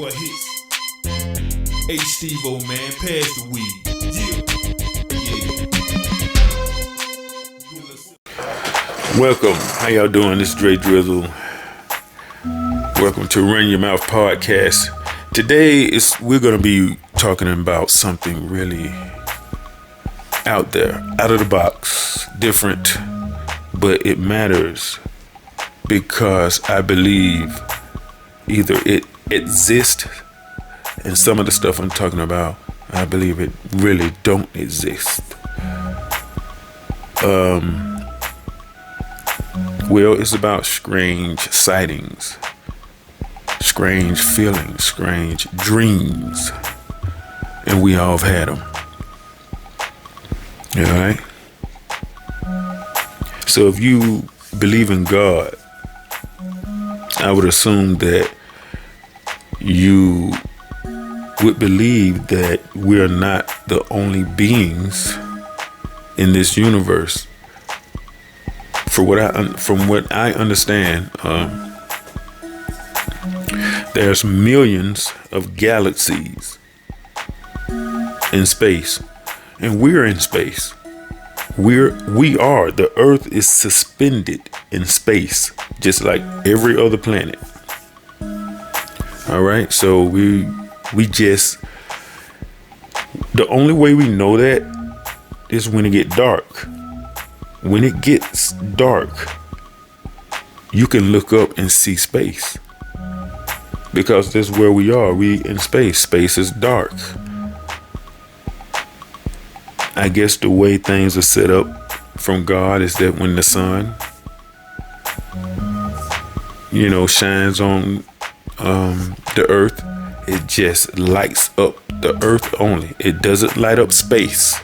boy Hits. Hey Steve-O, man, pass the weed. Yeah. Welcome. How y'all doing? This is Dre Drizzle. Welcome to RuN Your MouF podcast. Today we're going to be talking about something really out there, out of the box, different, but it matters because I believe either it exists, and some of the stuff I'm talking about, I believe it really don't exist. Well, it's about strange sightings, strange feelings, strange dreams, and we all have had them. All right. So if you believe in God, I would assume that you would believe that we're not the only beings in this universe. From what I understand, there's millions of galaxies in space, and we're in space. The Earth is suspended in space, just like every other planet. All right, so the only way we know that is when it gets dark. When it gets dark, you can look up and see space, because that's where we are. We in space. Space is dark. I guess the way things are set up from God is that when the sun, shines on the earth, it just lights up the earth only. It doesn't light up space,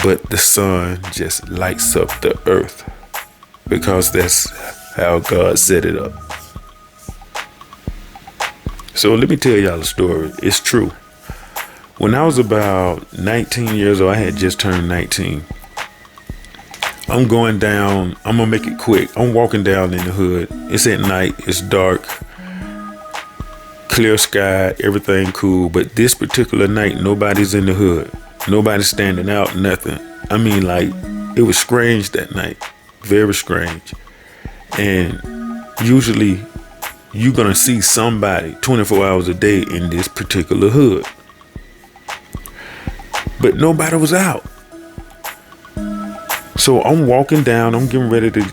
but the sun just lights up the earth, because that's how God set it up. So let me tell y'all a story. It's true. When I was about 19 years old, I had just turned 19. I'm going down, I'm gonna make it quick. I'm walking down in the hood. It's at night, it's dark, clear sky, everything cool. But this particular night, nobody's in the hood. Nobody's standing out, nothing. I mean, like, it was strange that night. Very strange. And usually you're gonna see somebody 24 hours a day in this particular hood. But nobody was out. So I'm walking down, I'm getting ready to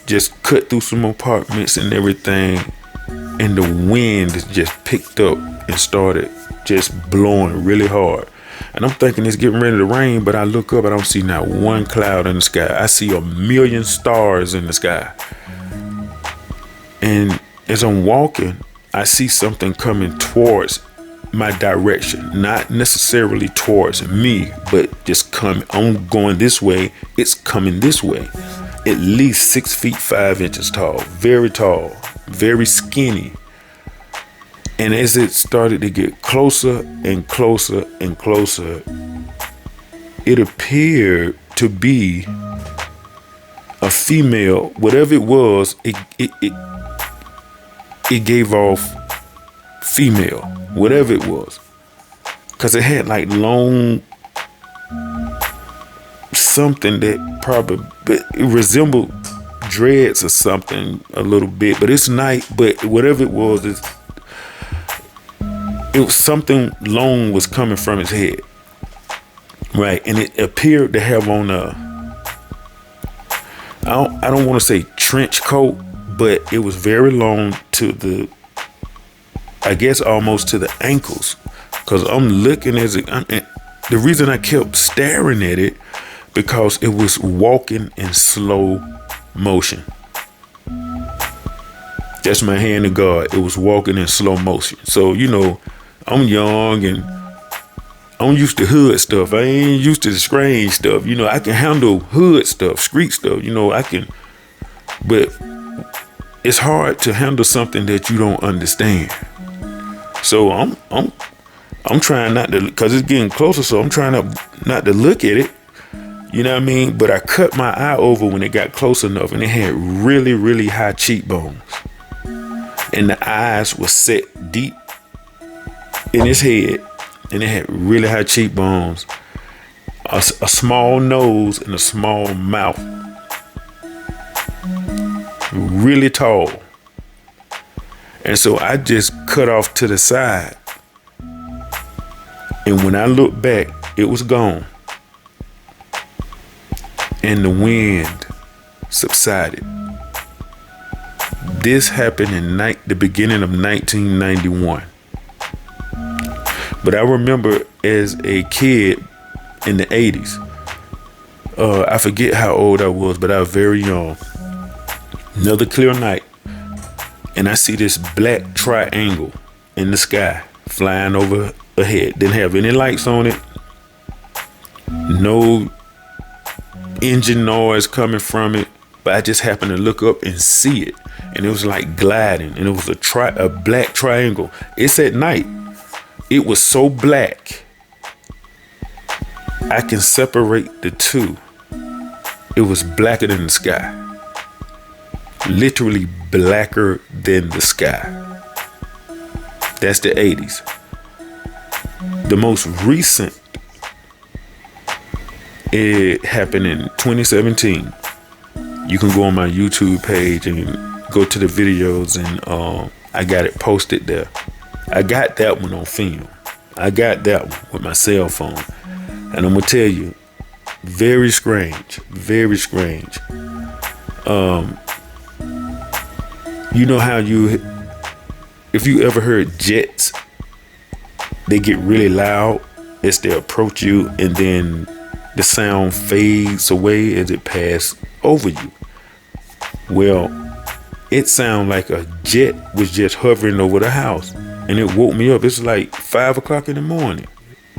just cut through some apartments and everything. And the wind just picked up and started just blowing really hard. And I'm thinking it's getting ready to rain, but I look up, I don't see not one cloud in the sky. I see 1,000,000 stars in the sky. And as I'm walking, I see something coming towards my direction, not necessarily towards me, but just coming. I'm going this way, it's coming this way. At least 6 feet 5 inches tall, very very skinny. And as it started to get closer and closer and closer, it appeared to be a female. Whatever it was, it gave off female, whatever it was, because it had like long something that probably, but it resembled dreads or something a little bit. But it's night, but whatever it was, it was something long was coming from his head, right? And it appeared to have on I don't want to say trench coat, but it was very long to the, I guess almost to the ankles, because I'm looking at it. The reason I kept staring at it, because it was walking in slow motion. That's my hand to God. It was walking in slow motion. So, I'm young and I'm used to hood stuff. I ain't used to the strange stuff. I can handle hood stuff, street stuff. I can, but it's hard to handle something that you don't understand. So I'm trying not to, because it's getting closer. So I'm trying not to look at it. You know what I mean? But I cut my eye over when it got close enough, and it had really, really high cheekbones. and the eyes were set deep in his head, and it had really high cheekbones, a small nose, and a small mouth. Really tall. And so I just cut off to the side. And when I looked back, it was gone. And the wind subsided. This happened in the beginning of 1991. But I remember as a kid in the 80s, I forget how old I was, but I was very young. Another clear night, and I see this black triangle in the sky flying over ahead. Didn't have any lights on it, no engine noise coming from it, but I just happened to look up and see it, and it was like gliding, and it was a black triangle. It's at night. It was so black I can separate the two. It was blacker than the sky. Literally blacker than the sky. That's the 80s. The most recent, it happened in 2017. You can go on my YouTube page and go to the videos, and I got it posted there. I got that one on film. I got that one with my cell phone. And I'm gonna tell you, very strange, very strange. You know how if you ever heard jets, they get really loud as they approach you, and then the sound fades away as it passes over you. Well, it sounded like a jet was just hovering over the house, and it woke me up. It's like 5 o'clock in the morning,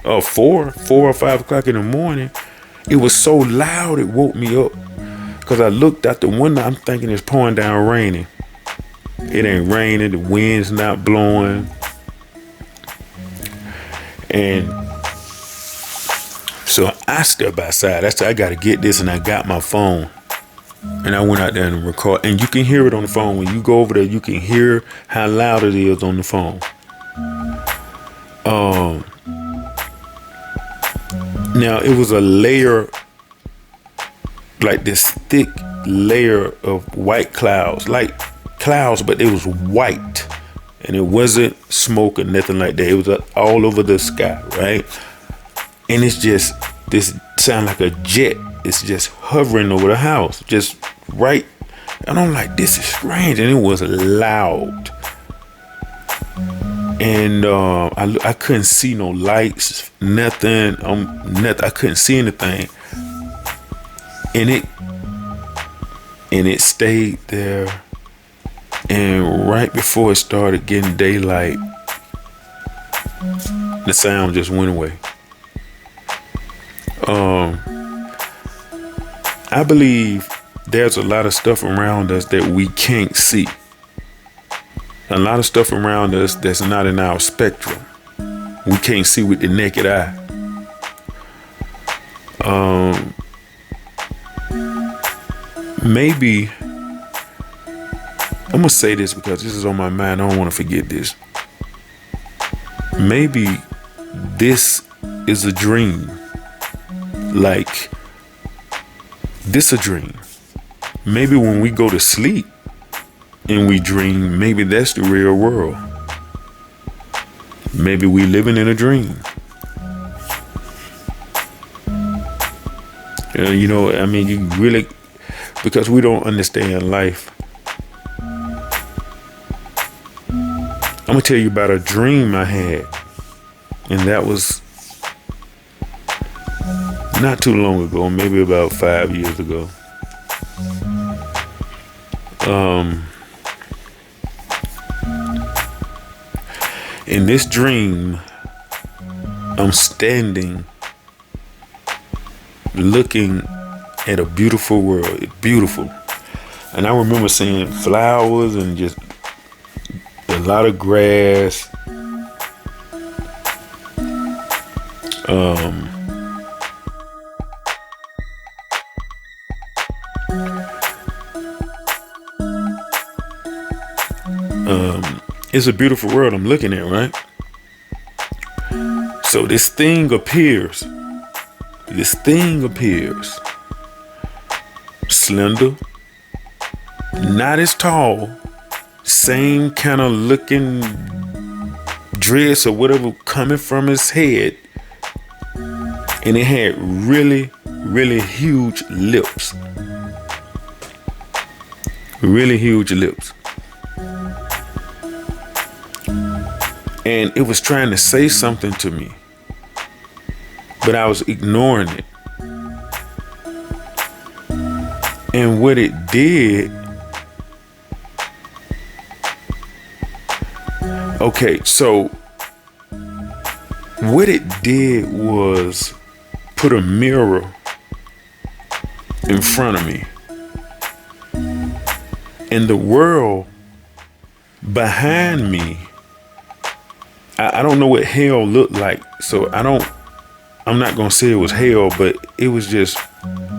or 4 or 5 o'clock in the morning. It was so loud, it woke me up, because I looked out the window. I'm thinking it's pouring down raining. It ain't raining, the wind's not blowing. And so I stepped outside. I said, I gotta get this, and I got my phone. And I went out there and recorded. And you can hear it on the phone. When you go over there, you can hear how loud it is on the phone. Now, it was a layer, like this thick layer of white clouds, like clouds, but it was white, and it wasn't smoke or nothing like that. It was all over the sky, right? And it's just, this sound like a jet. It's just hovering over the house, just right. And I'm like, this is strange, and it was loud. And I couldn't see no lights, nothing. I couldn't see anything. And it stayed there. And right before it started getting daylight, the sound just went away. I believe there's a lot of stuff around us that we can't see. A lot of stuff around us that's not in our spectrum. We can't see with the naked eye. Maybe, I'm gonna say this because this is on my mind. I don't want to forget this. Maybe this is a dream. Like, this a dream. Maybe when we go to sleep and we dream, maybe that's the real world. Maybe we living in a dream. You know, I mean, you really, because we don't understand life. I'm gonna tell you about a dream I had, and that was not too long ago, maybe about 5 years ago. In this dream, I'm standing looking at a beautiful world. It's beautiful. And I remember seeing flowers and just a lot of grass. It's a beautiful world I'm looking at, right? So this thing appears. Slender, not as tall, same kind of looking dress or whatever coming from his head. And it had really, really huge lips. Really huge lips. And it was trying to say something to me, but I was ignoring it. And what it did, okay, so what it did was put a mirror in front of me. And the world behind me, I don't know what hell looked like. So I'm not going to say it was hell, but it was just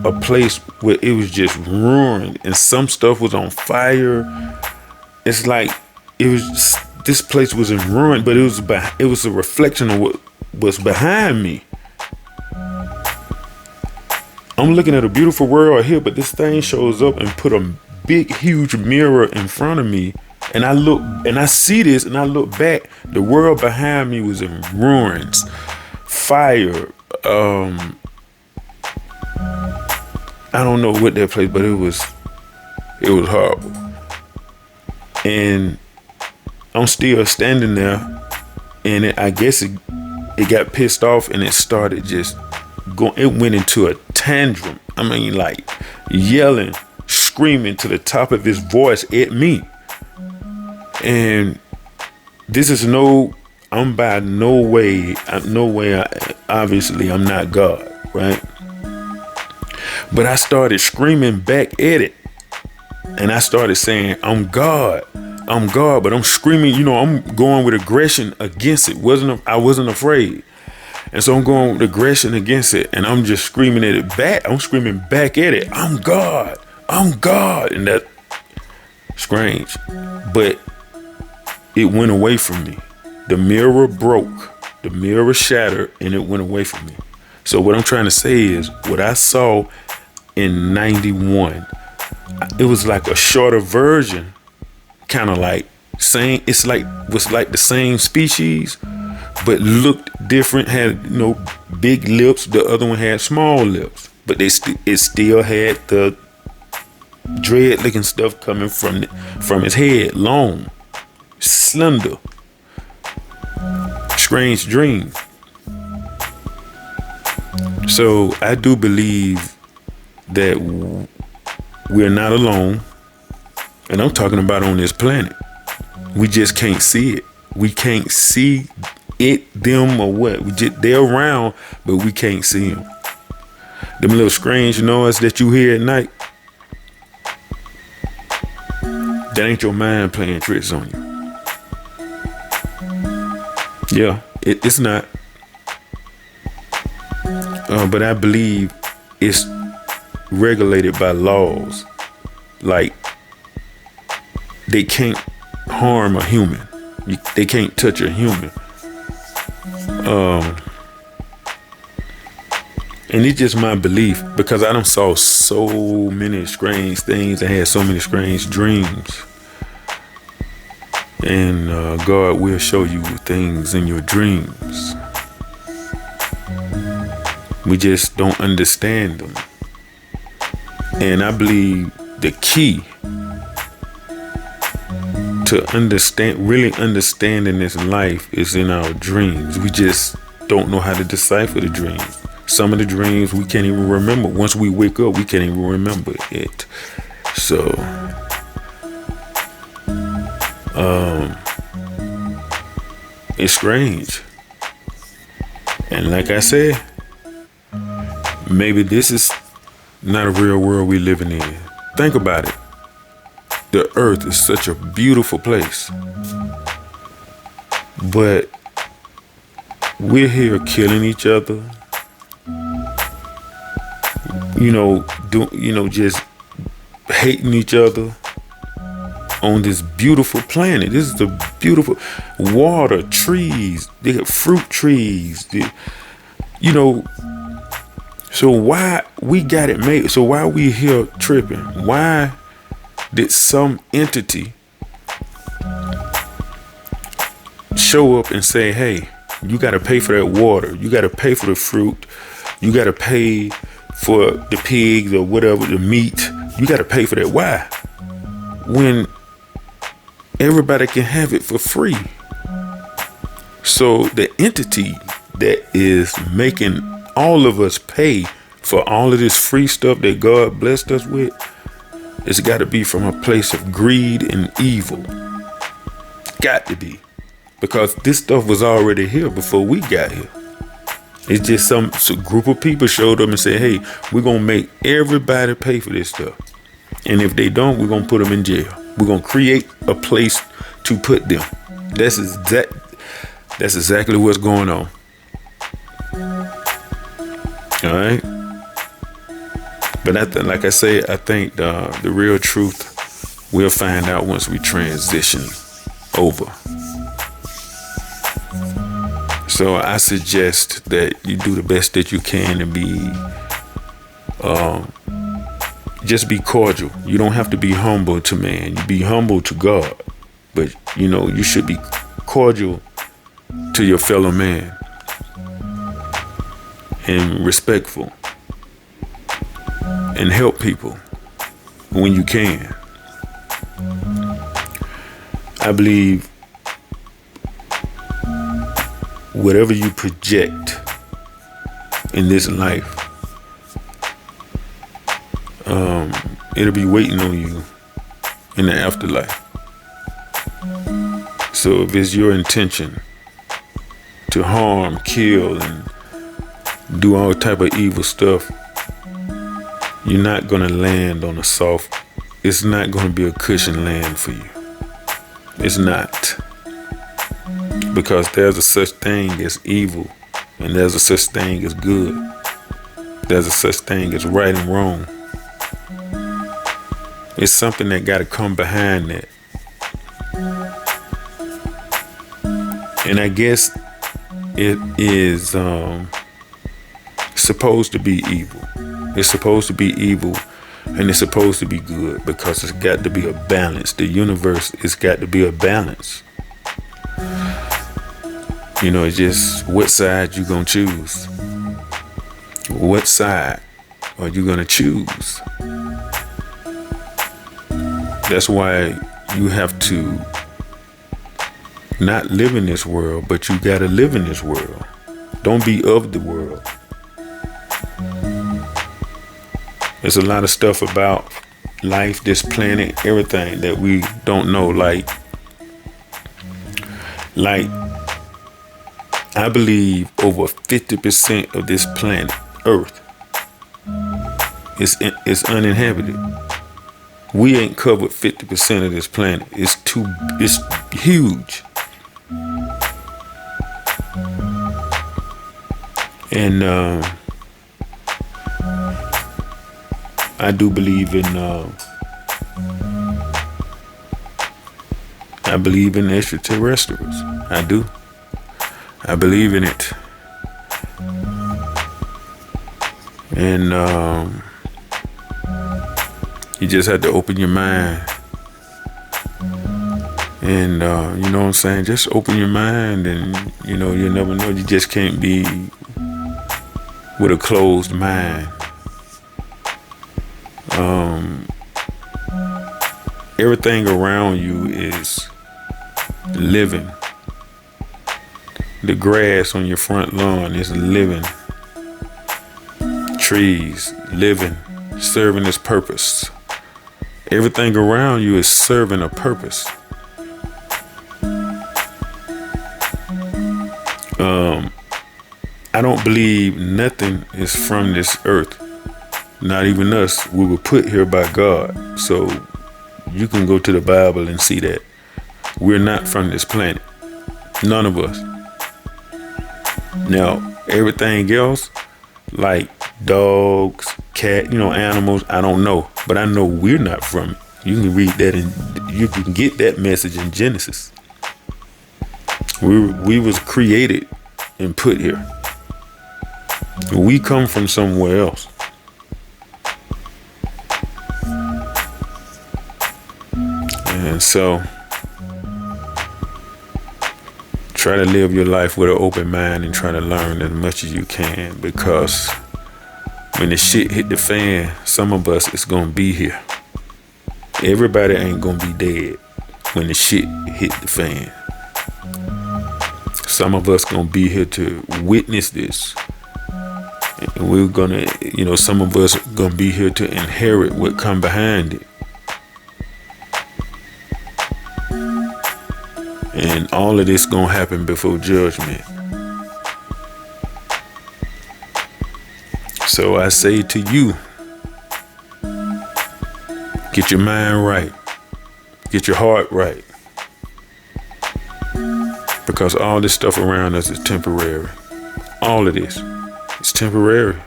a place where it was just ruined and some stuff was on fire. It's like this place was in ruin, but it was a reflection of what was behind me. I'm looking at a beautiful world here, but this thing shows up and put a big, huge mirror in front of me. And I look and I see this and I look back. The world behind me was in ruins, fire. I don't know what that place, but it was horrible. And I'm still standing there, and I guess it got pissed off and it started just going. It went into a tantrum. I mean, like yelling, screaming to the top of his voice at me. And this is I'm by no way, obviously I'm not God, right? But I started screaming back at it. And I started saying, I'm God, but I'm screaming, I'm going with aggression against it. I wasn't afraid. And so I'm going with aggression against it. And I'm just screaming at it back. I'm screaming back at it. I'm God. And that's strange. But it went away from me. The mirror broke. The mirror shattered and it went away from me. So what I'm trying to say is what I saw in 91, it was like a shorter version, kind of like saying was like the same species, but looked different, had big lips. The other one had small lips, but it still had the dread looking stuff coming from his head, long, slender. Strange dream. So I do believe that we're not alone, and I'm talking about on this planet. We just can't see it. We can't see it, them, or what. They're around, but we can't see them. Them little strange noise that you hear at night, that ain't your mind playing tricks on you. Yeah, it's not. But I believe it's regulated by laws. Like, they can't harm a human. They can't touch a human. And it's just my belief, because I done saw so many strange things and had so many strange dreams. And God will show you things in your dreams. We just don't understand them. And I believe the key to really understanding this life is in our dreams. We just don't know how to decipher the dreams. Some of the dreams we can't even remember. Once we wake up, we can't even remember it. So, it's strange. And like I said, maybe this is not a real world we living in. Think about it. The earth is such a beautiful place, but we're here killing each other. Just hating each other on this beautiful planet. This is the beautiful water, trees, they got fruit trees, you know. So why we got it made? So why we here tripping? Why did some entity show up and say, hey, you got to pay for that water, you got to pay for the fruit, you got to pay for the pigs or whatever, the meat, you got to pay for that? Why? When everybody can have it for free. So the entity that is making all of us pay for all of this free stuff that God blessed us with, it's got to be from a place of greed and evil. Got to be. Because this stuff was already here before we got here. It's just some group of people showed up and said, hey, we're going to make everybody pay for this stuff. And if they don't, we're going to put them in jail. We're going to create a place to put them. That's exactly what's going on. All right. But like I say, I think the real truth we'll find out once we transition over. So I suggest that you do the best that you can and just be cordial. You don't have to be humble to man. You be humble to God. But, you know, you should be cordial to your fellow man and respectful and help people when you can. I believe whatever you project in this life, it'll be waiting on you in the afterlife. So if it's your intention to harm, kill, and do all type of evil stuff, you're not gonna land on a soft. It's not gonna be a cushion land for you. It's not. Because there's a such thing as evil, and there's a such thing as good. There's a such thing as right and wrong. It's something that got to come behind that. And I guess it is supposed to be evil. It's supposed to be evil, and it's supposed to be good, because it's got to be a balance. The universe has got to be a balance. You know, it's just what side you gonna choose. What side are you gonna choose? That's why you have to not live in this world, but you gotta live in this world. Don't be of the world. There's a lot of stuff about life, this planet, everything that we don't know. Like I believe over 50% of this planet, Earth, is uninhabited. We ain't covered 50% of this planet. It's huge. And I do believe in extraterrestrials. I do. I believe in it. And you just have to open your mind. And you know what I'm saying? Just open your mind, and you know, you never know. You just can't be with a closed mind. Everything around you is living. The grass on your front lawn is living. Trees living, serving its purpose. Everything around you is serving a purpose. I don't believe nothing is from this earth. Not even us. We were put here by God. So you can go to the Bible and see that. We're not from this planet. None of us. Now, everything else, like dogs, cat, animals, I don't know. But I know we're not from You can read that and you can get that message in Genesis. We was created and put here. We come from somewhere else. And so try to live your life with an open mind and try to learn as much as you can, because when the shit hit the fan, some of us is gonna be here. Everybody ain't gonna be dead when the shit hit the fan. Some of us gonna be here to witness this. And we're gonna, some of us gonna be here to inherit what come behind it. And all of this gonna happen before judgment. So I say to you, get your mind right. Get your heart right. Because all this stuff around us is temporary. All of this is temporary.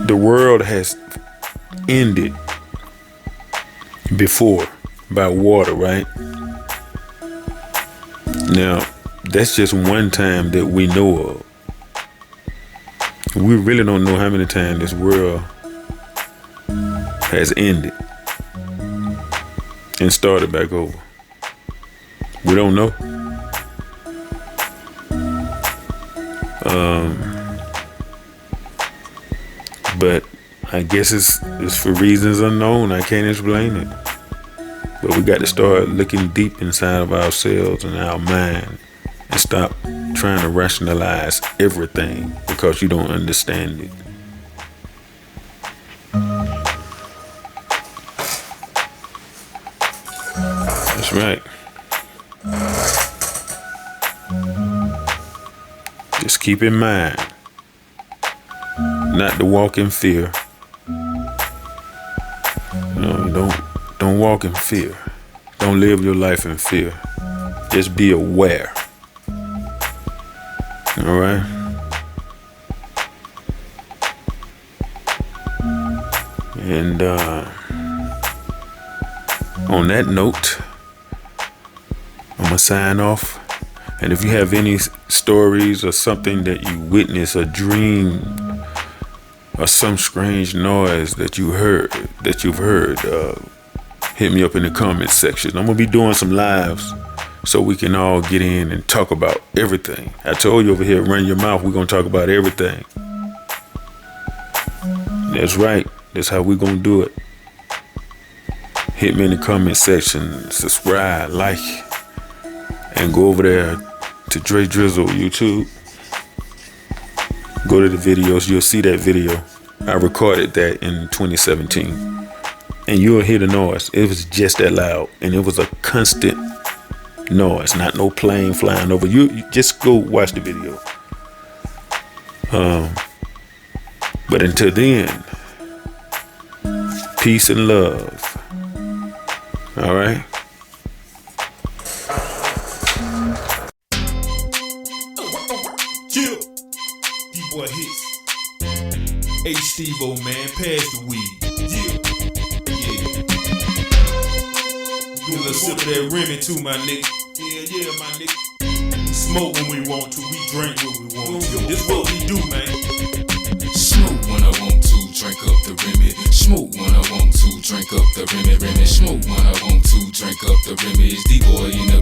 The world has ended before by water, right? Now, that's just one time that we know of. We really don't know how many times this world has ended and started back over. We don't know. But I guess it's for reasons unknown. I can't explain it. But we got to start looking deep inside of ourselves and our mind and stop trying to rationalize everything because you don't understand it. That's right. Just keep in mind not to walk in fear. No, don't walk in fear. Don't live your life in fear. Just be aware. All right? And on that note, I'm gonna sign off. And if you have any stories or something that you witnessed, a dream, or some strange noise that you've heard, hit me up in the comment section. I'm gonna be doing some lives so we can all get in and talk about everything. I told you over here, Run Your Mouth, we're gonna talk about everything. That's right. That's how we're gonna do it. Hit me in the comment section, subscribe, like, and go over there to Dre Drizzle YouTube. Go to the videos, you'll see that video. I recorded that in 2017. And you'll hear the noise. It was just that loud. And it was a constant noise, not no plane flying over. You just go watch the video. But until then, peace and love. All right? Chill. D-boy hits. Hey, Steve-O, man, pass the weed. Yeah. Do a little sip of that Remy too, my nigga. Yeah, my nigga. Smoke when we want to, we drink when we want to. This what we do, man. Smoke when I want to, drink up the Remy. Smoke when I want to, drink up the Remy. Smoke when I want to, drink up the Remy. It's D-boy in the